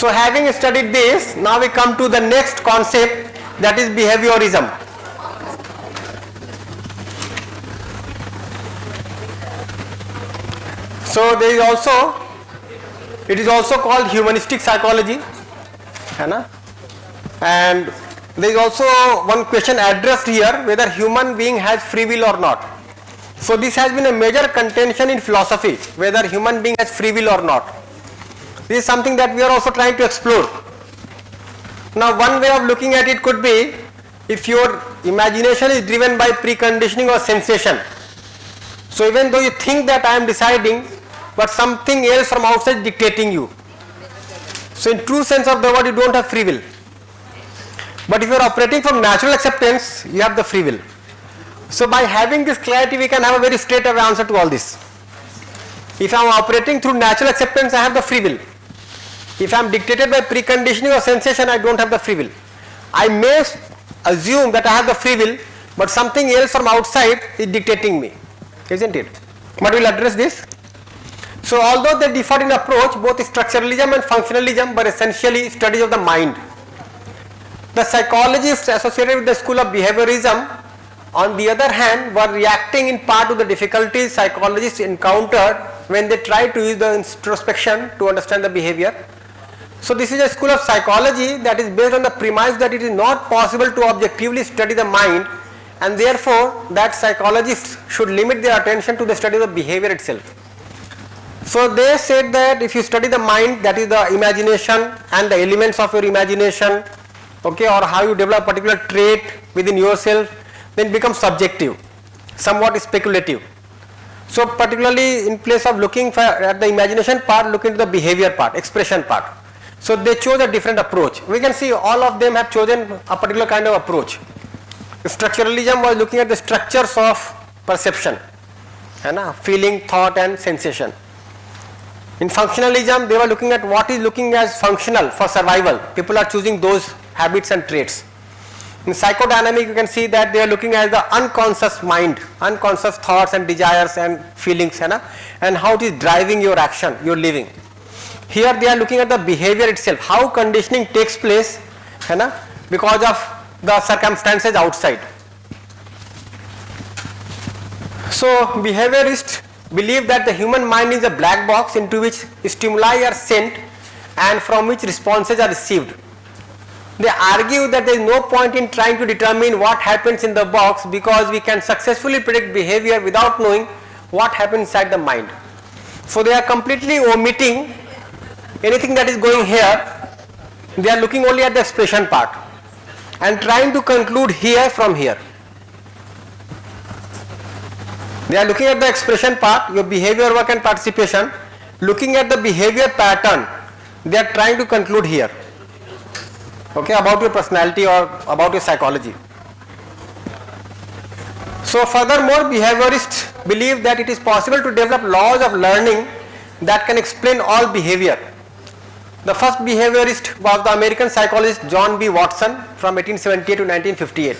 So having studied this, now we come to the next concept, that is behaviorism. So there is also, it is also called humanistic psychology, and there is also one question addressed here, whether human being has free will or not. So this has been a major contention in philosophy, whether human being has free will or not. This is something that we are also trying to explore. Now one way of looking at it could be, if your imagination is driven by preconditioning or sensation. So even though you think that I am deciding, but something else from outside dictating you. So in true sense of the word, you don't have free will. But if you are operating from natural acceptance, you have the free will. So by having this clarity, we can have a very straight away answer to all this. If I am operating through natural acceptance, I have the free will. If I am dictated by preconditioning or sensation, I don't have the free will. I may assume that I have the free will, but something else from outside is dictating me, isn't it? But we will address this. So although they differ in approach, both structuralism and functionalism were essentially studies of the mind. The psychologists associated with the school of behaviorism, on the other hand, were reacting in part to the difficulties psychologists encountered when they tried to use the introspection to understand the behavior. So this is a school of psychology that is based on the premise that it is not possible to objectively study the mind, and therefore that psychologists should limit their attention to the study of the behavior itself. So they said that if you study the mind, that is the imagination and the elements of your imagination, okay, or how you develop a particular trait within yourself, then it becomes subjective, somewhat speculative. So particularly in place of looking at the imagination part, look into the behavior part, expression part. So they chose a different approach. We can see all of them have chosen a particular kind of approach. Structuralism was looking at the structures of perception, feeling, thought and sensation. In functionalism, they were looking at what is looking as functional for survival. People are choosing those habits and traits. In psychodynamic, you can see that they are looking at the unconscious mind, unconscious thoughts and desires and feelings, and how it is driving your action, your living. Here they are looking at the behavior itself, how conditioning takes place, because of the circumstances outside. So behaviorists believe that the human mind is a black box into which stimuli are sent and from which responses are received. They argue that there is no point in trying to determine what happens in the box, because we can successfully predict behavior without knowing what happens inside the mind. So they are completely omitting anything that is going here. They are looking only at the expression part and trying to conclude here from here. They are looking at the expression part, your behavior, work and participation, looking at the behavior pattern. They are trying to conclude here, okay, about your personality or about your psychology. So furthermore, behaviorists believe that it is possible to develop laws of learning that can explain all behavior. The first behaviorist was the American psychologist John B. Watson from 1878 to 1958.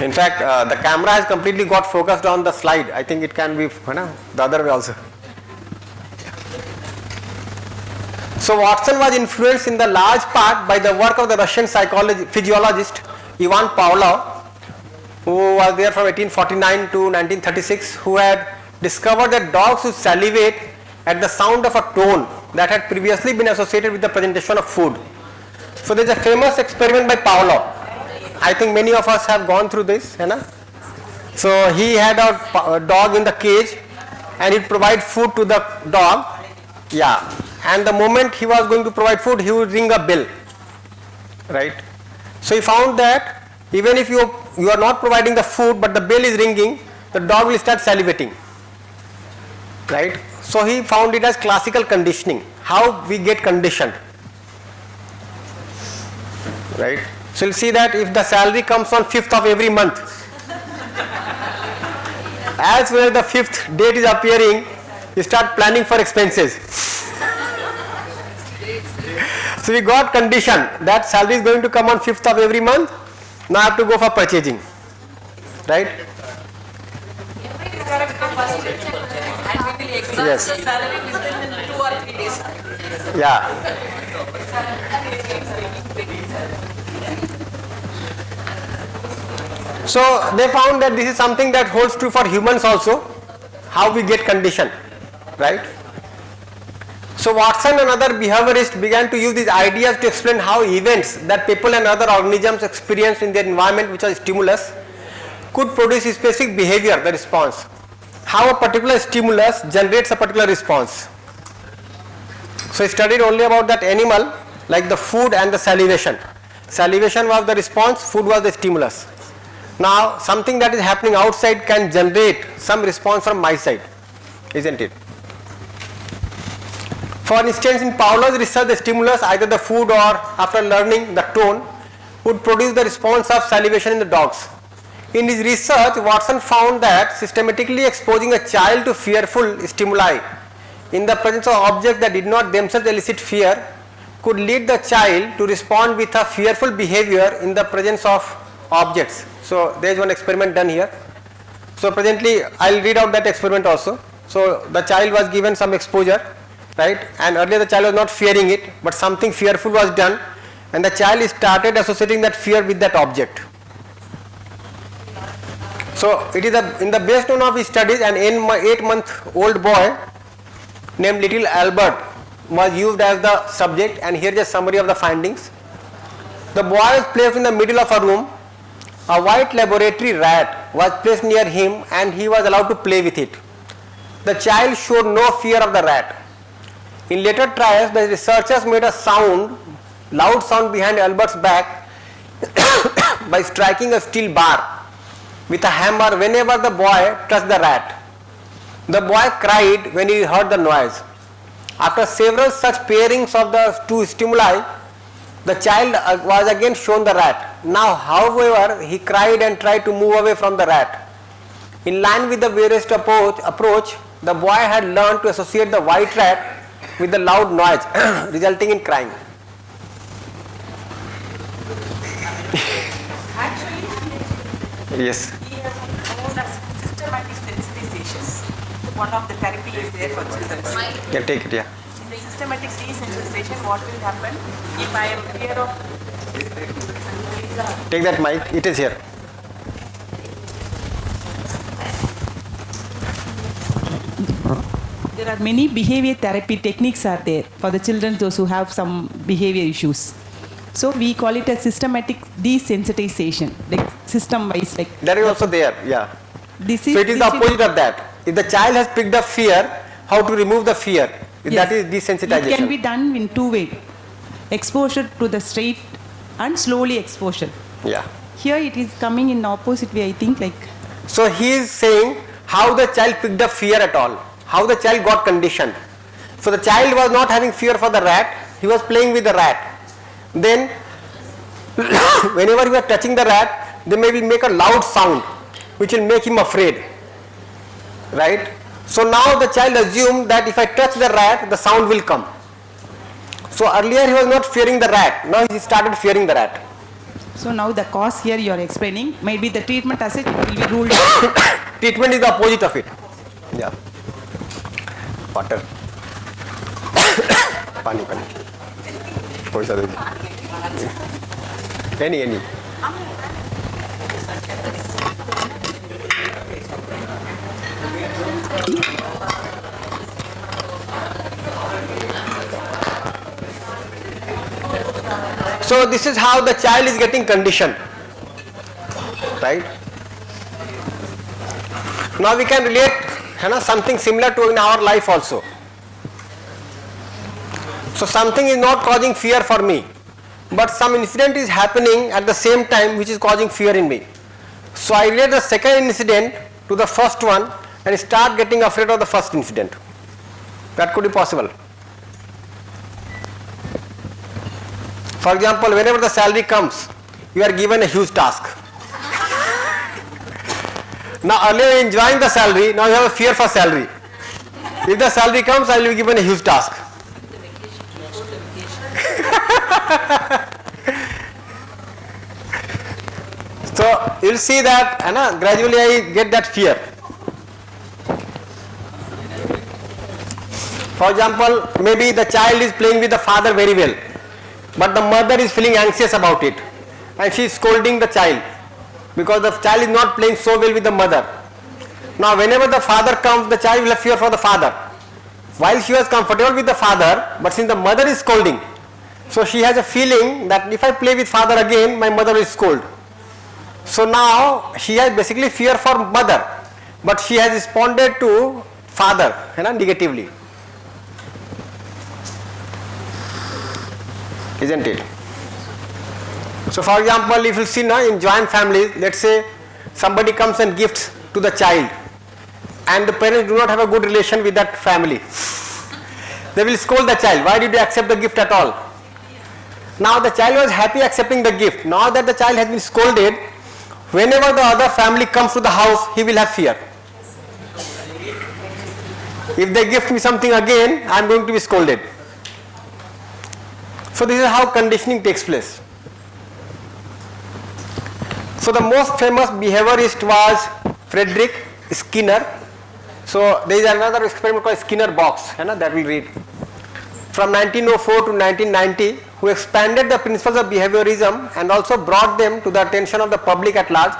In fact, the camera has completely got focused on the slide. I think it can be the other way also. So Watson was influenced in the large part by the work of the Russian physiologist Ivan Pavlov, who was there from 1849 to 1936, who had discovered that dogs would salivate at the sound of a tone that had previously been associated with the presentation of food. So there is a famous experiment by Pavlov. I think many of us have gone through this. So he had a dog in the cage and he'd provide food to the dog. Yeah. And the moment he was going to provide food, he would ring a bell. Right. So he found that even if you are not providing the food but the bell is ringing, the dog will start salivating. Right. So he found it as classical conditioning, how we get conditioned. Right. So you'll see that if the salary comes on 5th of every month, as well as the 5th date is appearing, you start planning for expenses. So we got conditioned that salary is going to come on 5th of every month. Now I have to go for purchasing. Right? And we will exhaust the salary within 2 or 3 days. Yeah. So they found that this is something that holds true for humans also, how we get conditioned, right? So Watson and other behaviorists began to use these ideas to explain how events that people and other organisms experience in their environment, which are stimulus, could produce a specific behavior, the response. How a particular stimulus generates a particular response. So he studied only about that animal, like the food and the salivation. Salivation was the response, food was the stimulus. Now something that is happening outside can generate some response from my side, isn't it? For instance, in Pavlov's research, the stimulus, either the food or after learning the tone, would produce the response of salivation in the dogs. In his research, Watson found that systematically exposing a child to fearful stimuli in the presence of objects that did not themselves elicit fear could lead the child to respond with a fearful behavior in the presence of objects. So there is one experiment done here. So presently I will read out that experiment also. So the child was given some exposure, right, and earlier the child was not fearing it, but something fearful was done and the child started associating that fear with that object. So it is in the best known of his studies, an 8-month-old boy named Little Albert was used as the subject, and here is a summary of the findings. The boy was placed in the middle of a room. A white laboratory rat was placed near him and he was allowed to play with it. The child showed no fear of the rat. In later trials, the researchers made a loud sound behind Albert's back by striking a steel bar with a hammer whenever the boy touched the rat. The boy cried when he heard the noise. After several such pairings of the two stimuli, the child was again shown the rat. Now, however, he cried and tried to move away from the rat. In line with the various approach, the boy had learned to associate the white rat with the loud noise, resulting in crying. Actually, Yes. he has known as systematic sensitization. One of the therapy is there for children. Yeah, take it, yeah. In the systematic desensitization, what will happen if I am aware of? Take that mic, it is here. There are many behavior therapy techniques are there for the children, those who have some behavior issues. So we call it a systematic desensitization, like system wise, like That is also there, yeah. this is. So it is the opposite of that. If the child has picked up fear, how to remove the fear? Yes. That is desensitization. It can be done in two ways: exposure to the straight and slowly exposure. Yeah. Here it is coming in opposite way, I think, like. So he is saying how the child picked up fear at all, how the child got conditioned. So the child was not having fear for the rat, he was playing with the rat. Then whenever you are touching the rat, they may make a loud sound which will make him afraid, right? So now the child assumed that if I touch the rat, the sound will come. So earlier he was not fearing the rat, now he started fearing the rat. So now the cause here you are explaining, maybe the treatment as it will be ruled out. Treatment is the opposite of it. Yeah. Water. Pani. कोई सा दे any. So this is how the child is getting conditioned, right? Now we can relate something similar to in our life also. So something is not causing fear for me, but some incident is happening at the same time which is causing fear in me. So I relate the second incident to the first one and start getting afraid of the first incident. That could be possible. For example, whenever the salary comes, you are given a huge task. Now earlier enjoying the salary, now you have a fear for salary. If the salary comes, I will be given a huge task. So you will see that gradually I get that fear. For example, maybe the child is playing with the father very well, but the mother is feeling anxious about it and she is scolding the child because the child is not playing so well with the mother. Now whenever the father comes, the child will have fear for the father. While she was comfortable with the father, but since the mother is scolding, so she has a feeling that if I play with father again, my mother will scold. So now she has basically fear for mother, but she has responded to father negatively. Isn't it? So for example, if you see now in joint families, let's say somebody comes and gifts to the child and the parents do not have a good relation with that family. They will scold the child, why did you accept the gift at all? Now the child was happy accepting the gift. Now that the child has been scolded, whenever the other family comes to the house, he will have fear. If they gift me something again, I am going to be scolded. So this is how conditioning takes place. So the most famous behaviorist was Frederick Skinner. So there is another experiment called Skinner box that we read. From 1904 to 1990, who expanded the principles of behaviorism and also brought them to the attention of the public at large.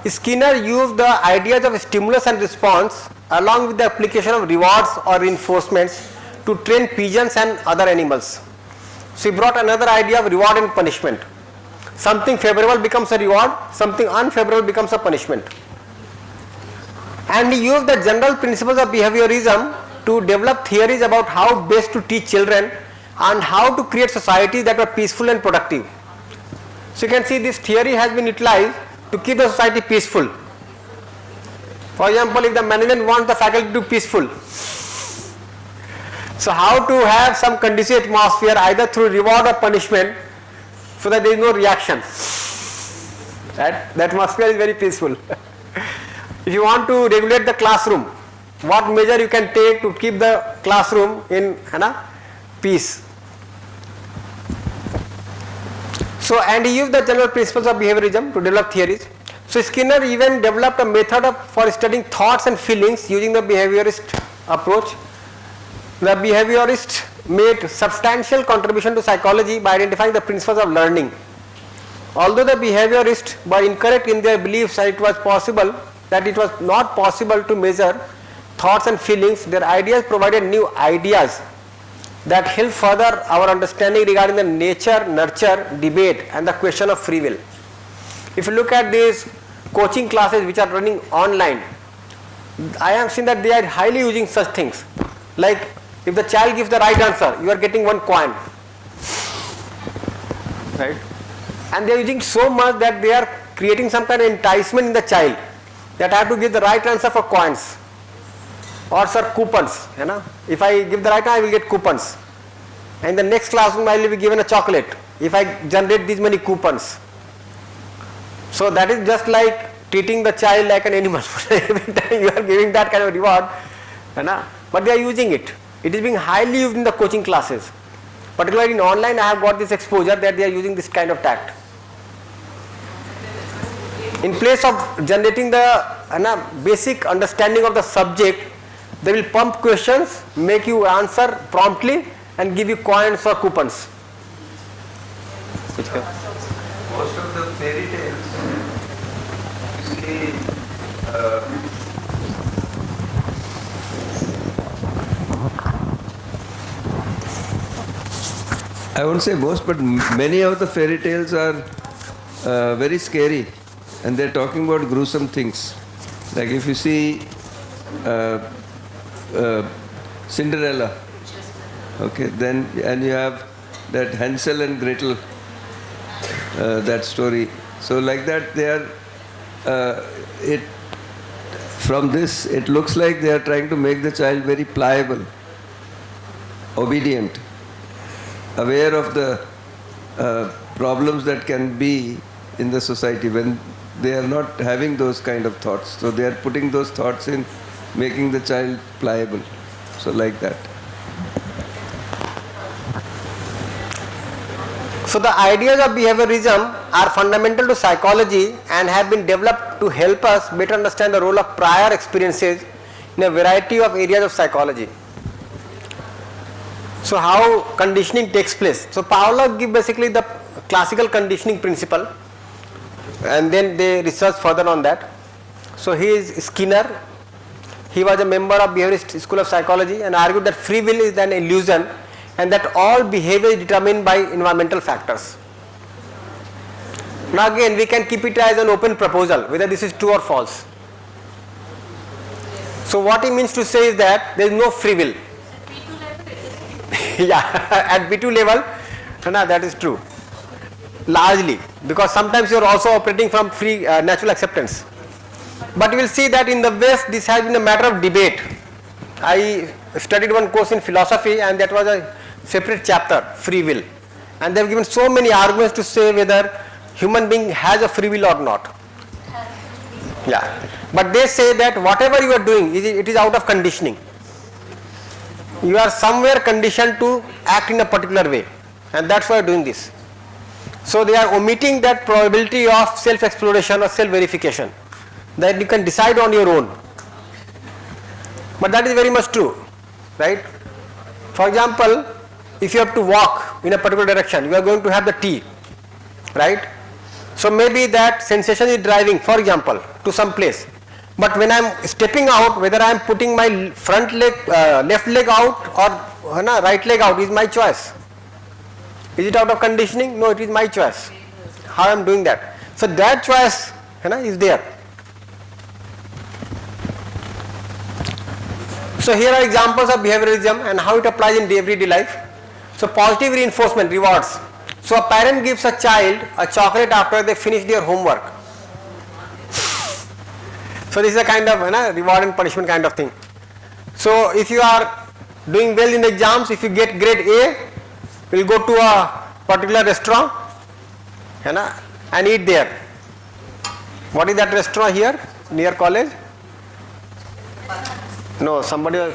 Skinner used the ideas of stimulus and response along with the application of rewards or reinforcements to train pigeons and other animals. So he brought another idea of reward and punishment. Something favorable becomes a reward, something unfavorable becomes a punishment. And he used the general principles of behaviorism to develop theories about how best to teach children and how to create societies that are peaceful and productive. So you can see this theory has been utilized to keep the society peaceful. For example, if the management wants the faculty to be peaceful, so how to have some conducive atmosphere either through reward or punishment so that there is no reaction. Right? The atmosphere is very peaceful. If you want to regulate the classroom, what measure you can take to keep the classroom in peace. So and he used the general principles of behaviorism to develop theories. So Skinner even developed a method for studying thoughts and feelings using the behaviorist approach. The behaviorist made substantial contribution to psychology by identifying the principles of learning. Although the behaviorists were incorrect in their beliefs that it was not possible to measure thoughts and feelings, their ideas provided new ideas that help further our understanding regarding the nature, nurture, debate and the question of free will. If you look at these coaching classes which are running online, I have seen that they are highly using such things. Like if the child gives the right answer, you are getting 1 coin. Right? And they are using so much that they are creating some kind of enticement in the child that I have to give the right answer for coins. Or sir, coupons. If I give the right answer, I will get coupons. And the next classroom I will be given a chocolate if I generate these many coupons. So that is just like treating the child like an animal. Every time you are giving that kind of reward. But they are using it. It is being highly used in the coaching classes. Particularly in online, I have got this exposure that they are using this kind of tact. In place of generating the basic understanding of the subject, they will pump questions, make you answer promptly and give you coins or coupons. Most of the fairy tales, usually I won't say most, but many of the fairy tales are very scary, and they're talking about gruesome things. Like if you see Cinderella, okay, then and you have that Hansel and Gretel, that story. So like that, they are. From this, it looks like they are trying to make the child very pliable, obedient, aware of the problems that can be in the society when they are not having those kind of thoughts. So they are putting those thoughts in, making the child pliable. So like that. So the ideas of behaviorism are fundamental to psychology and have been developed to help us better understand the role of prior experiences in a variety of areas of psychology. So how conditioning takes place? So Pavlov give basically the classical conditioning principle, and then they research further on that. So he is Skinner. He was a member of Behaviorist School of Psychology and argued that free will is an illusion and that all behavior is determined by environmental factors. Now again we can keep it as an open proposal whether this is true or false. So what he means to say is that there is no free will. Yeah, at B2 level, that is true. Largely, because sometimes you are also operating from free natural acceptance. But you will see that in the West this has been a matter of debate. I studied one course in philosophy and that was a separate chapter, free will. And they have given so many arguments to say whether human being has a free will or not. Yeah, but they say that whatever you are doing, it is out of conditioning. You are somewhere conditioned to act in a particular way, and that's why you are doing this. So they are omitting that probability of self-exploration or self-verification, that you can decide on your own. But that is very much true, right? For example, if you have to walk in a particular direction, you are going to have the T, right? So maybe that sensation is driving, for example, to some place. But when I am stepping out, whether I am putting my front leg, left leg out or right leg out is my choice. Is it out of conditioning? No, it is my choice. How I am doing that. So that choice is there. So here are examples of behaviorism and how it applies in everyday life. So positive reinforcement, rewards. So a parent gives a child a chocolate after they finish their homework. So this is a kind of reward and punishment kind of thing. So if you are doing well in the exams, if you get grade A, you will go to a particular restaurant and eat there. What is that restaurant here near college? No, somebody was.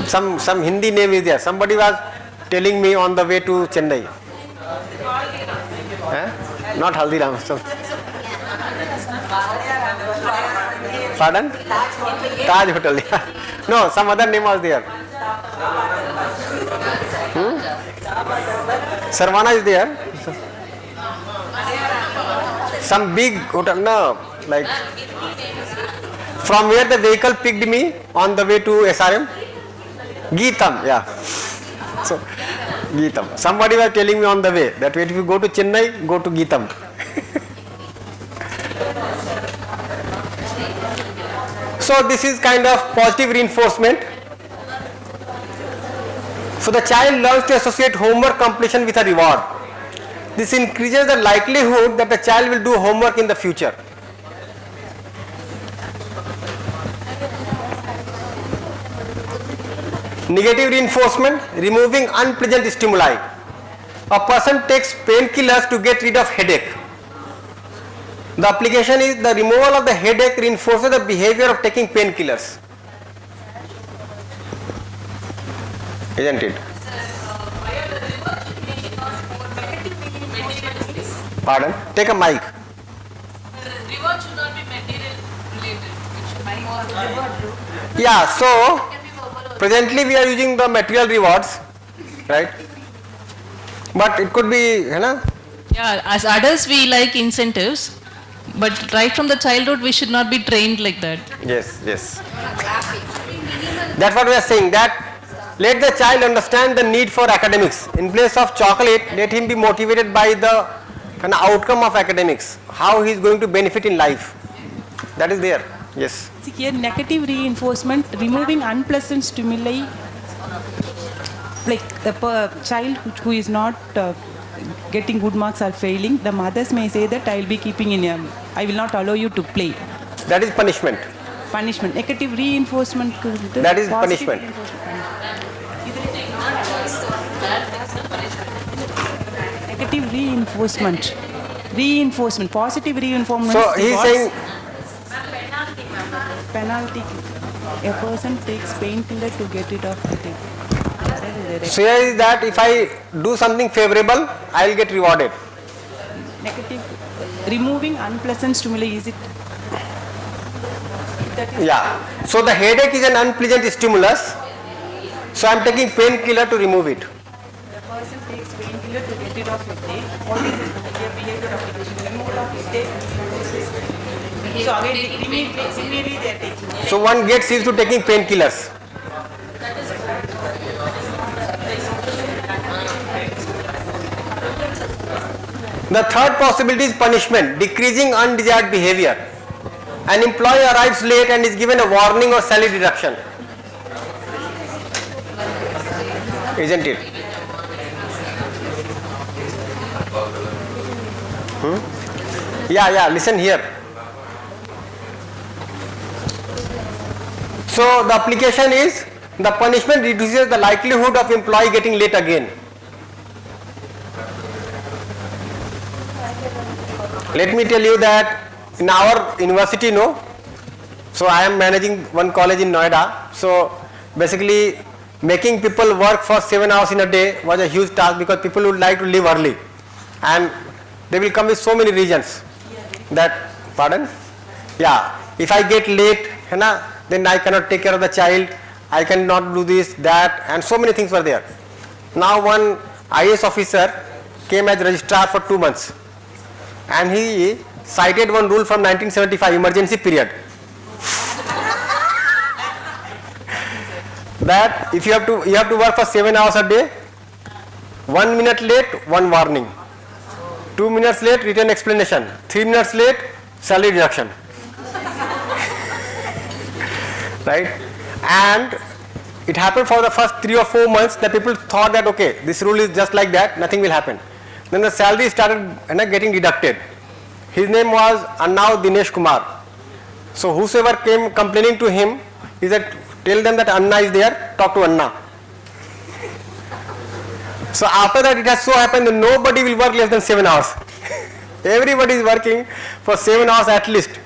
Some Hindi name is there. Somebody was telling me on the way to Chennai. Not Haldiram. Pardon? Taj Hotel. Yeah. No, some other name was there. Sarvana is there. Some big hotel. No, like from where the vehicle picked me on the way to SRM. Geetam, yeah. So, Geetam. Somebody was telling me on the way that if you go to Chennai, go to Geetam. So, this is kind of positive reinforcement. So, the child learns to associate homework completion with a reward. This increases the likelihood that the child will do homework in the future. Negative reinforcement, removing unpleasant stimuli. A person takes painkillers to get rid of headache. The application is the removal of the headache reinforces the behavior of taking painkillers. Isn't it? Pardon? Take a mic. Reward should not be material related. It should be more. Yeah, so presently we are using the material rewards, right? But it could be, Yeah, as adults we like incentives, but right from the childhood we should not be trained like that. Yes, yes. That's what we are saying, that let the child understand the need for academics. In place of chocolate, let him be motivated by the outcome of academics, how he is going to benefit in life. That is there. Yes. See here, negative reinforcement, removing unpleasant stimuli, like the child who is not getting good marks or failing, the mothers may say that I will be keeping in I will not allow you to play. That is punishment. Punishment. Negative reinforcement. That is punishment. Negative reinforcement. Reinforcement. Positive reinforcement. So he is saying penalty. A person takes painkiller to get rid of headache. So here is that if I do something favorable, I will get rewarded. Negative. Removing unpleasant stimuli, is it? Yeah. So the headache is an unpleasant stimulus. So I am taking painkiller to remove it. The person takes painkiller to get rid of headache. What is it? Behavior application. Removal of headache. So again, immediately they are taking. So one gets used to taking painkillers. The third possibility is punishment, decreasing undesired behavior. An employee arrives late and is given a warning or salary deduction. Isn't it? Yeah, listen here. So the application is, the punishment reduces the likelihood of employee getting late again. Let me tell you that in our university, so I am managing one college in Noida. So basically making people work for 7 hours in a day was a huge task, because people would like to leave early and they will come with so many reasons that, pardon? Yeah, if I get late, then I cannot take care of the child, I cannot do this, that, and so many things were there. Now one IAS officer came as registrar for 2 months, and he cited one rule from 1975, emergency period, that if you have to work for 7 hours a day, 1 minute late, 1 warning, 2 minutes late, written explanation, 3 minutes late, salary deduction. Right? And it happened for the first 3 or 4 months that people thought that okay, this rule is just like that, nothing will happen. Then the salary started getting deducted. His name was Annao Dinesh Kumar. So whosoever came complaining to him, he said, tell them that Anna is there, talk to Anna. So after that, it has so happened that nobody will work less than 7 hours. Everybody is working for 7 hours at least.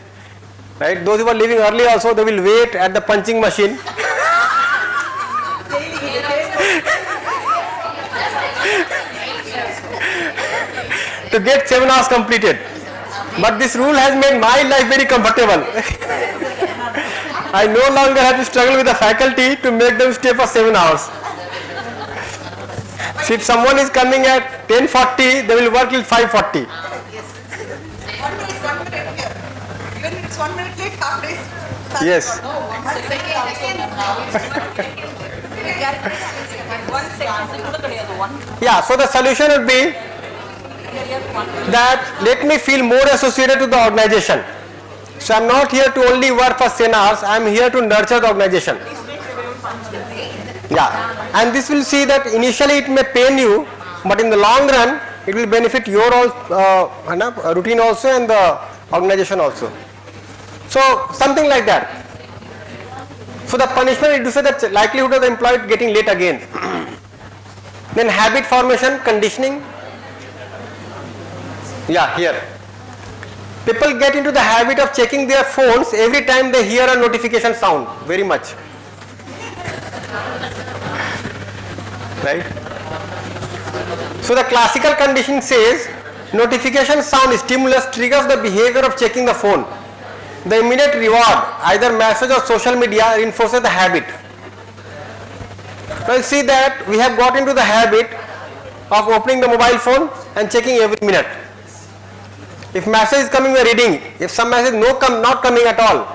Right? Those who are leaving early also, they will wait at the punching machine. To get 7 hours completed. But this rule has made my life very comfortable. I no longer have to struggle with the faculty to make them stay for 7 hours. So if someone is coming at 10:40, they will work till 5:40. Even if it's 1 minute late, half day. Yes. 1 second. Yeah, so the solution would be that let me feel more associated to the organization. So I am not here to only work for 10 hours, I am here to nurture the organization. Yeah, and this will see that initially it may pain you, but in the long run it will benefit your routine also and the organization also. So something like that. So the punishment reduces the likelihood of the employee getting late again. Then habit formation, conditioning. Yeah, here. People get into the habit of checking their phones every time they hear a notification sound, very much. Right? So the classical conditioning says notification sound stimulus triggers the behavior of checking the phone. The immediate reward, either message or social media, reinforces the habit. Now you see that we have got into the habit of opening the mobile phone and checking every minute. If message is coming, we are reading. If some message not coming at all,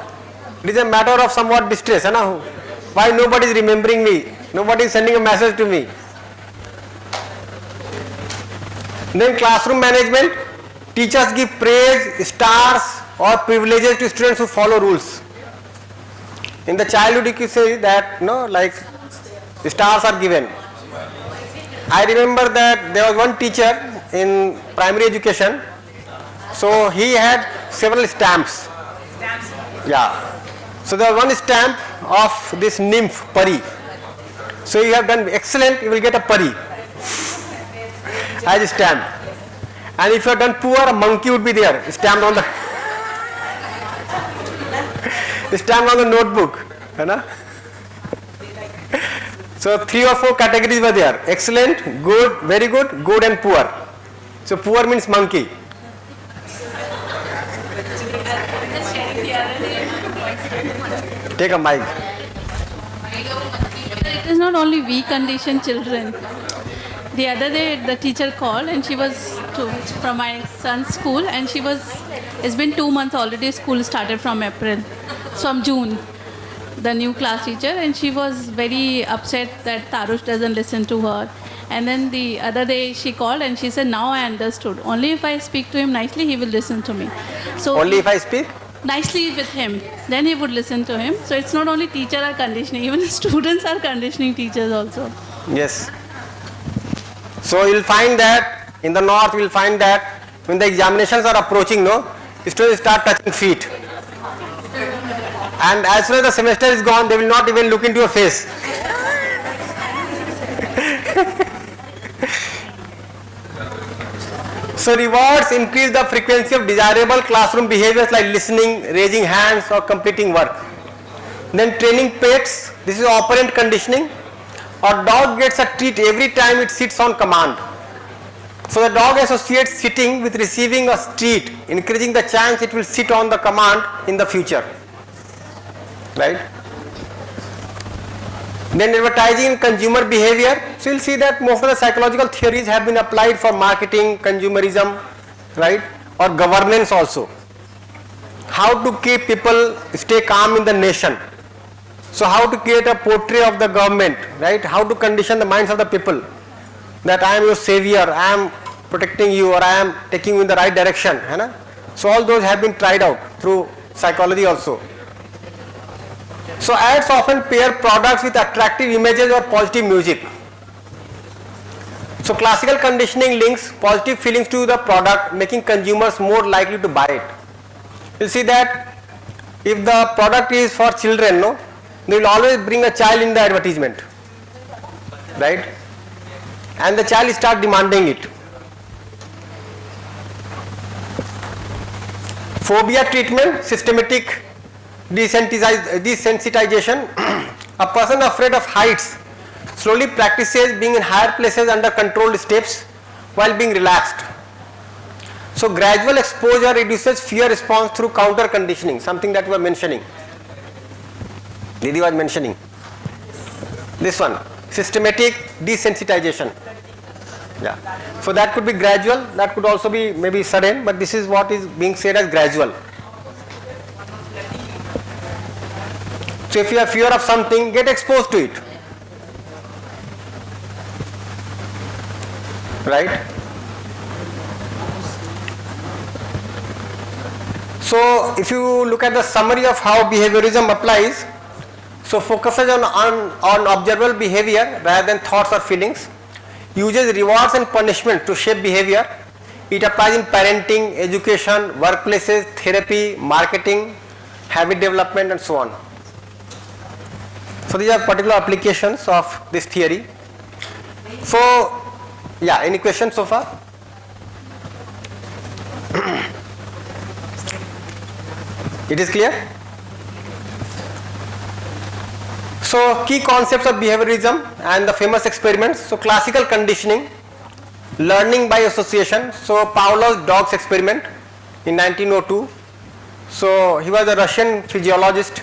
it is a matter of somewhat distress. Why nobody is remembering me? Nobody is sending a message to me. Then classroom management. Teachers give praise, stars or privileges to students who follow rules. In the childhood you can say that like stars are given. I remember that there was one teacher in primary education. So he had several stamps. Yeah. So there was one stamp of this nymph, Pari. So you have done excellent, you will get a Pari as a stamp. And if you have done poor, a monkey would be there, stamped on the notebook. So 3 or 4 categories were there. Excellent, good, very good and poor. So poor means monkey. Take a mic. It is not only weak conditioned children. The other day the teacher called and she was from my son's school and it's been 2 months already, school started from April, from June, the new class teacher, and she was very upset that Tarush doesn't listen to her. And then the other day she called and she said, now I understood. Only if I speak to him nicely, he will listen to me. So Only if I speak? nicely with him, then he would listen to him. So it's not only teacher are conditioning, even the students are conditioning teachers also. Yes. So you'll find that in the north, you'll find that when the examinations are approaching, students start touching feet. And as soon as the semester is gone, they will not even look into your face. So rewards increase the frequency of desirable classroom behaviors like listening, raising hands or completing work. Then training pets, this is operant conditioning. A dog gets a treat every time it sits on command. So the dog associates sitting with receiving a treat, increasing the chance it will sit on the command in the future. Right? Then advertising and consumer behavior. So you'll see that most of the psychological theories have been applied for marketing, consumerism, right? Or governance also. How to keep people stay calm in the nation. So how to create a portrait of the government, right? How to condition the minds of the people that I am your savior, I am protecting you, or I am taking you in the right direction. Right? So all those have been tried out through psychology also. So ads often pair products with attractive images or positive music. So classical conditioning links positive feelings to the product, making consumers more likely to buy it. You see that if the product is for children, they will always bring a child in the advertisement, right? And the child start demanding it. Phobia treatment, systematic desensitization. A person afraid of heights slowly practices being in higher places under controlled steps while being relaxed. So gradual exposure reduces fear response through counter conditioning, something that we were mentioning. Didi was mentioning. This one, systematic desensitization. Yeah. So that could be gradual, that could also be maybe sudden, but this is what is being said as gradual. So if you have fear of something, get exposed to it. Right? So if you look at the summary of how behaviorism applies, so focuses on observable behavior rather than thoughts or feelings, uses rewards and punishment to shape behavior. It applies in parenting, education, workplaces, therapy, marketing, habit development and so on. So these are particular applications of this theory. So yeah, any questions so far? It is clear? So key concepts of behaviorism and the famous experiments. So classical conditioning, learning by association. So Pavlov's dogs experiment in 1902. So he was a Russian physiologist.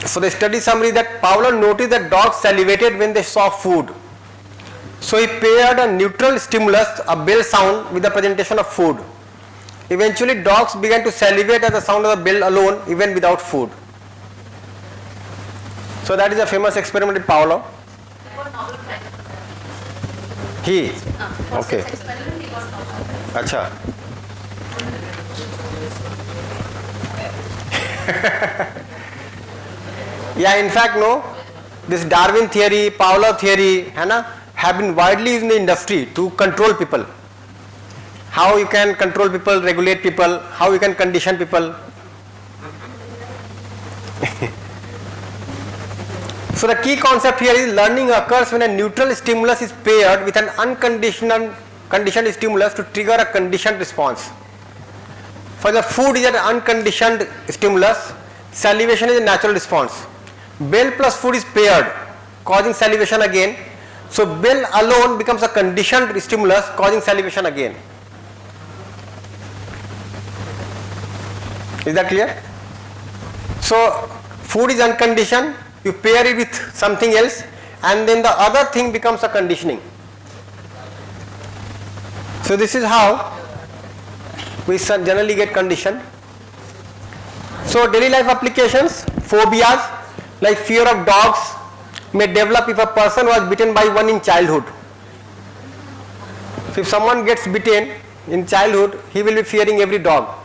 So the study summary that Pavlov noticed that dogs salivated when they saw food. So he paired a neutral stimulus, a bell sound, with the presentation of food. Eventually dogs began to salivate at the sound of the bell alone, even without food. So that is a famous experiment with Pavlov. He? Okay. Acha. Yeah, in fact, no, this Darwin theory, Pavlov theory, have been widely used in the industry to control people. How you can control people, regulate people, how you can condition people. So the key concept here is learning occurs when a neutral stimulus is paired with an conditioned stimulus to trigger a conditioned response. For the food is an unconditioned stimulus, salivation is a natural response. Bell plus food is paired, causing salivation again. So bell alone becomes a conditioned stimulus, causing salivation again. Is that clear? So food is unconditioned, you pair it with something else, and then the other thing becomes a conditioning. So this is how we generally get conditioned. So daily life applications, phobias like fear of dogs may develop if a person was bitten by one in childhood. So if someone gets bitten in childhood, he will be fearing every dog.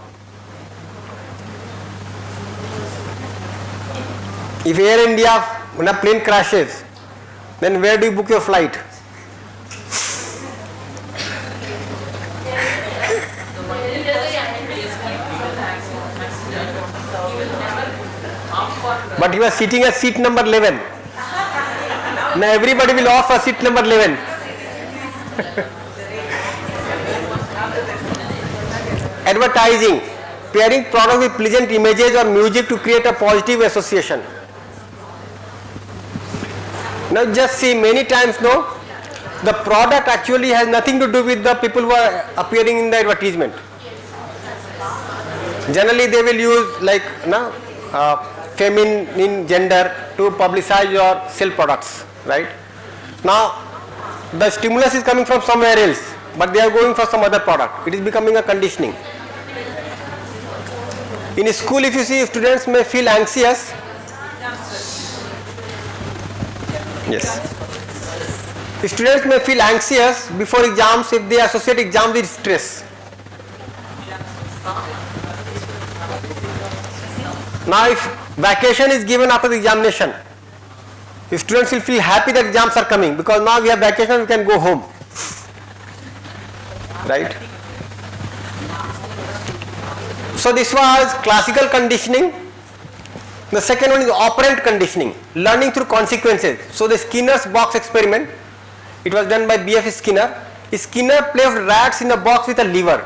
If Air India, when a plane crashes, then where do you book your flight? But you are sitting at seat number 11. Now everybody will opt for seat number 11. Advertising, pairing products with pleasant images or music to create a positive association. Now just see, many times the product actually has nothing to do with the people who are appearing in the advertisement. Generally they will use like feminine gender to publicize or sell products, right? Now the stimulus is coming from somewhere else, but they are going for some other product. It is becoming a conditioning. In a school, if you see, students may feel anxious. Yes. Students may feel anxious before exams if they associate exams with stress. Now if vacation is given after the examination, students will feel happy that exams are coming because now we have vacation, we can go home. Right? So this was classical conditioning. The second one is operant conditioning, learning through consequences. So the Skinner's box experiment, it was done by B.F. Skinner. Skinner placed rats in a box with a lever.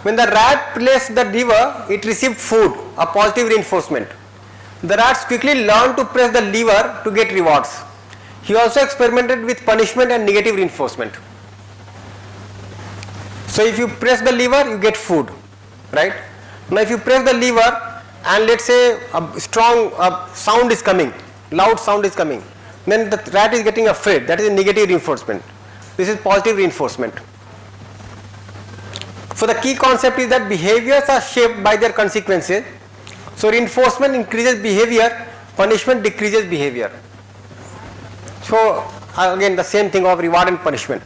When the rat placed the lever, it received food, a positive reinforcement. The rats quickly learned to press the lever to get rewards. He also experimented with punishment and negative reinforcement. So if you press the lever, you get food, right? Now if you press the lever and let's say a strong sound is coming, loud sound is coming, then the rat is getting afraid. That is a negative reinforcement. This is positive reinforcement. So the key concept is that behaviors are shaped by their consequences. So reinforcement increases behavior, punishment decreases behavior. So again the same thing of reward and punishment.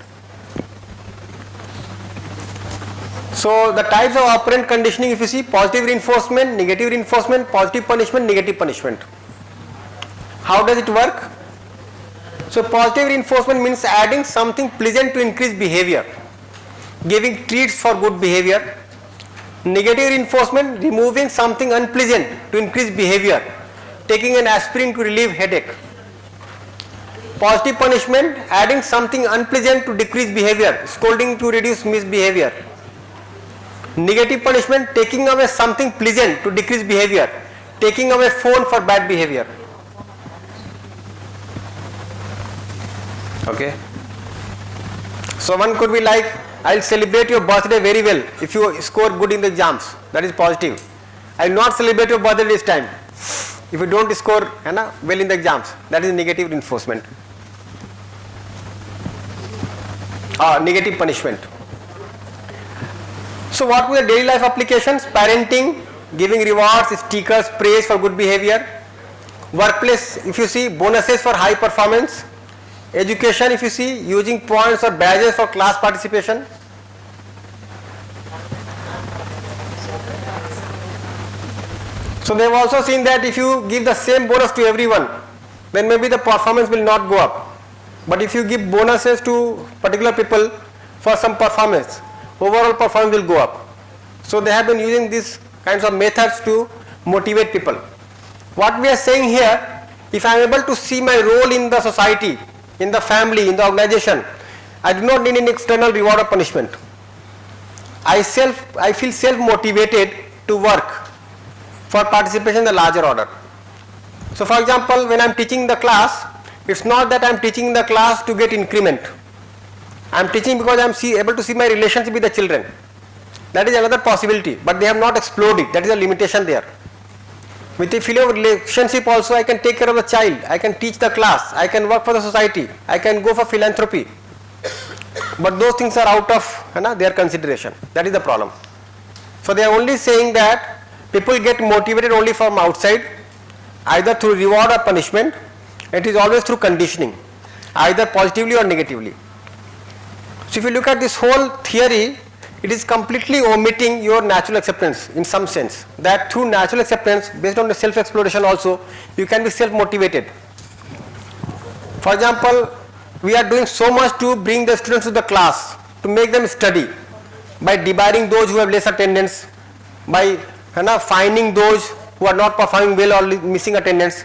So the types of operant conditioning, if you see, positive reinforcement, negative reinforcement, positive punishment, negative punishment. How does it work? So positive reinforcement means adding something pleasant to increase behavior, giving treats for good behavior. Negative reinforcement, removing something unpleasant to increase behavior, taking an aspirin to relieve headache. Positive punishment, adding something unpleasant to decrease behavior, scolding to reduce misbehavior. Negative punishment, taking away something pleasant to decrease behavior, taking away phone for bad behavior. Okay. So one could be like, I will celebrate your birthday very well if you score good in the exams. That is positive. I will not celebrate your birthday this time if you don't score well in the exams. That is negative reinforcement. Negative punishment. So what were the daily life applications? Parenting, giving rewards, stickers, praise for good behavior. Workplace, if you see, bonuses for high performance. Education, if you see, using points or badges for class participation. So they have also seen that if you give the same bonus to everyone, then maybe the performance will not go up. But if you give bonuses to particular people for some performance, overall performance will go up. So they have been using these kinds of methods to motivate people. What we are saying here, if I am able to see my role in the society, in the family, in the organization, I do not need any external reward or punishment. I feel self-motivated to work for participation in the larger order. So for example, when I am teaching the class, it's not that I am teaching the class to get increment. I am teaching because I am able to see my relationship with the children. That is another possibility, but they have not explored it. That is a limitation there. With a feeling of relationship also, I can take care of the child, I can teach the class, I can work for the society, I can go for philanthropy. But those things are out of their consideration. That is the problem. So they are only saying that people get motivated only from outside, either through reward or punishment. It is always through conditioning, either positively or negatively. So if you look at this whole theory, it is completely omitting your natural acceptance in some sense. That through natural acceptance, based on the self-exploration also, you can be self-motivated. For example, we are doing so much to bring the students to the class, to make them study, by debarring those who have less attendance, by finding those who are not performing well or missing attendance.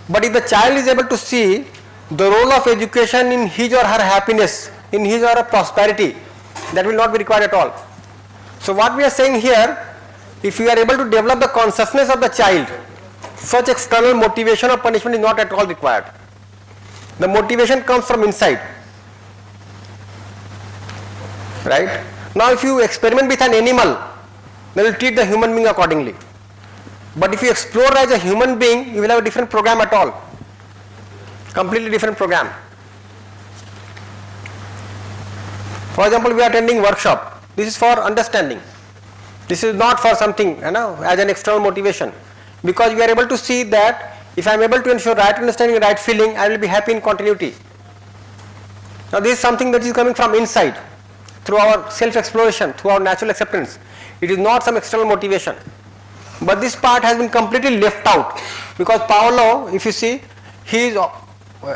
But if the child is able to see the role of education in his or her happiness, in his or her prosperity, that will not be required at all. So what we are saying here, if you are able to develop the consciousness of the child, such external motivation or punishment is not at all required. The motivation comes from inside. Right? Now if you experiment with an animal, they will treat the human being accordingly. But if you explore as a human being, you will have a different program at all. Completely different program. For example, we are attending workshop. This is for understanding. This is not for something, as an external motivation. Because we are able to see that if I am able to ensure right understanding and right feeling, I will be happy in continuity. Now this is something that is coming from inside, through our self-exploration, through our natural acceptance. It is not some external motivation. But this part has been completely left out, because Paolo, if you see, he is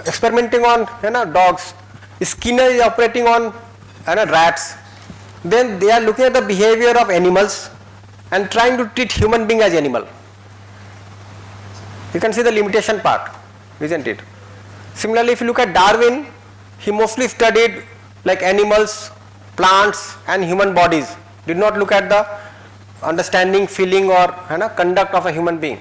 experimenting on dogs. Skinner is operating on rats. Then they are looking at the behavior of animals and trying to treat human being as animal. You can see the limitation part, isn't it? Similarly, if you look at Darwin, he mostly studied like animals, plants and human bodies. Did not look at the understanding, feeling or conduct of a human being.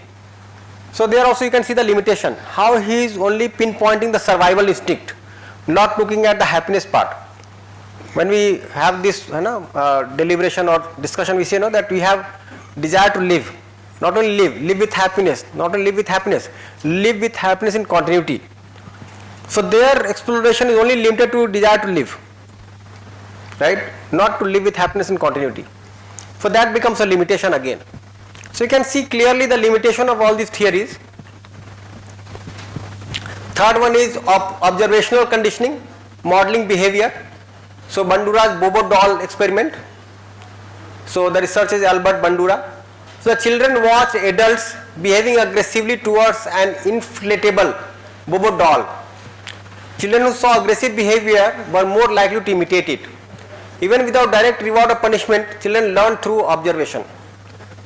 So there also you can see the limitation, how he is only pinpointing the survival instinct, not looking at the happiness part. When we have this deliberation or discussion, we say that we have desire to live. Not only live with happiness, not only live with happiness, live with happiness in continuity. So their exploration is only limited to desire to live, right? Not to live with happiness in continuity. So that becomes a limitation again. So you can see clearly the limitation of all these theories. Third one is observational conditioning, modeling behavior. So Bandura's Bobo doll experiment. So the researcher is Albert Bandura. So the children watched adults behaving aggressively towards an inflatable Bobo doll. Children who saw aggressive behavior were more likely to imitate it. Even without direct reward or punishment, children learn through observation.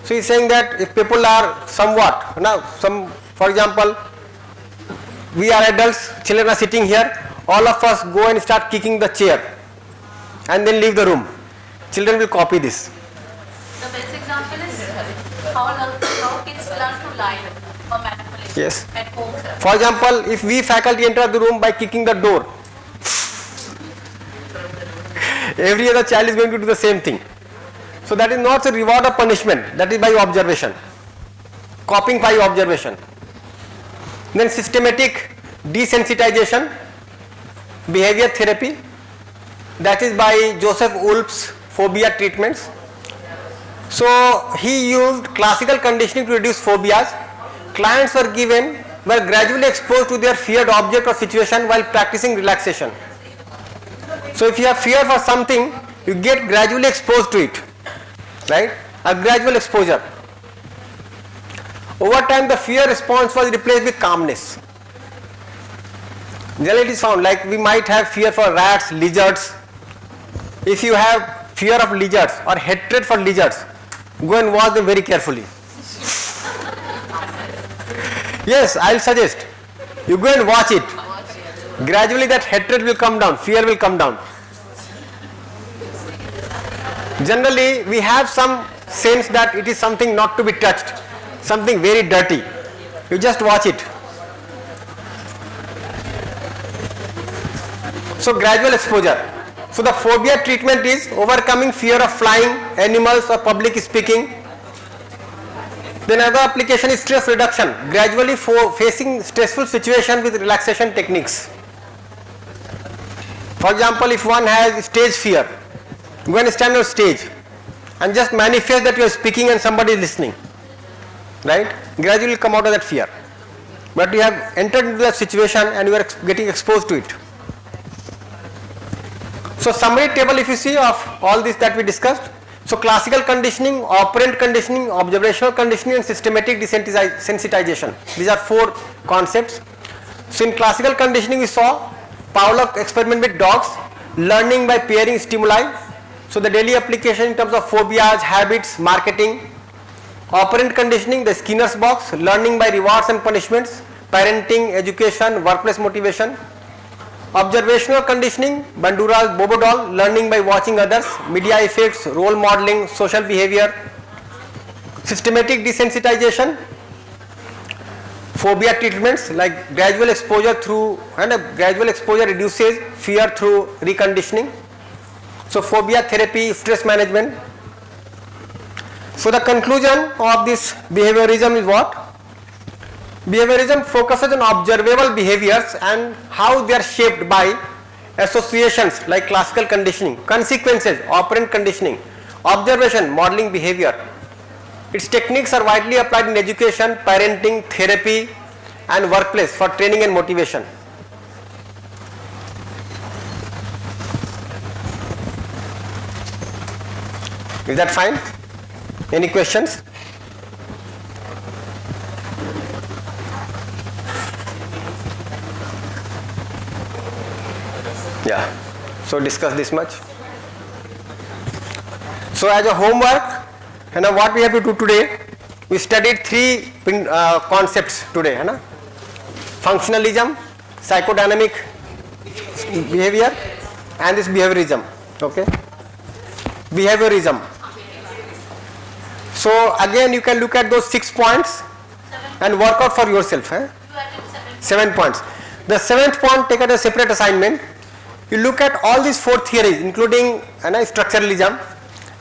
So he is saying that if people are somewhat, for example, we are adults, children are sitting here, all of us go and start kicking the chair and then leave the room. Children will copy this. The best example is how kids learn to lie or manipulate Yes. at home. For example, if we faculty enter the room by kicking the door, every other child is going to do the same thing. So that is not a reward or punishment, that is by observation, copying by observation. Then systematic desensitization, behavior therapy, that is by Joseph Wolf's phobia treatments. So he used classical conditioning to reduce phobias. Clients were gradually exposed to their feared object or situation while practicing relaxation. So if you have fear for something, you get gradually exposed to it, right? A gradual exposure. Over time, the fear response was replaced with calmness. Generally it is found, like we might have fear for rats, lizards. If you have fear of lizards or hatred for lizards, go and watch them very carefully. Yes, I will suggest. You go and watch it. Gradually that hatred will come down, fear will come down. Generally, we have some sense that it is something not to be touched, something very dirty. You just watch it. So gradual exposure. So the phobia treatment is overcoming fear of flying, animals or public speaking. Then another application is stress reduction, gradually facing stressful situations with relaxation techniques. For example, if one has stage fear, you can stand on stage and just manifest that you are speaking and somebody is listening, right? Gradually come out of that fear. But you have entered into that situation and you are getting exposed to it. So summary table, if you see, of all this that we discussed. So classical conditioning, operant conditioning, observational conditioning, and systematic desensitization. These are 4 concepts. So in classical conditioning we saw Pavlov experiment with dogs, learning by pairing stimuli. So the daily application in terms of phobias, habits, marketing. Operant conditioning, the Skinner's box, learning by rewards and punishments, parenting, education, workplace motivation. Observational conditioning, Bandura's Bobo doll, learning by watching others, media effects, role modeling, social behavior. Systematic desensitization, phobia treatments like gradual exposure through, and gradual exposure reduces fear through reconditioning. So phobia therapy, stress management. So the conclusion of this behaviorism is what? Behaviorism focuses on observable behaviors and how they are shaped by associations like classical conditioning, consequences, operant conditioning, observation, modeling behavior. Its techniques are widely applied in education, parenting, therapy, and workplace for training and motivation. Is that fine? Any questions? Yeah, so discuss this much. So as a homework, what we have to do today, we studied 3 concepts today. Functionalism, psychodynamic behavior, and this behaviorism. Okay, behaviorism. So again you can look at those 6 points and work out for yourself. 7 points. The 7th point, take as a separate assignment. You look at all these 4 theories including structuralism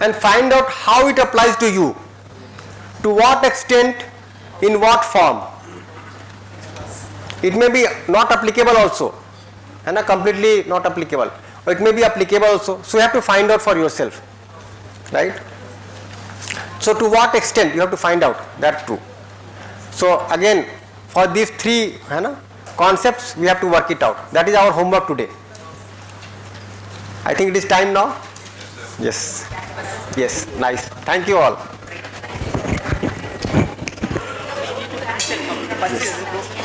and find out how it applies to you, to what extent, in what form. It may be not applicable also, completely not applicable, or it may be applicable also, so you have to find out for yourself, right? So to what extent you have to find out that too. So again, for these 3 concepts we have to work it out. That is our homework today. I think it is time now. Yes. Yes, nice. Thank you all. Action.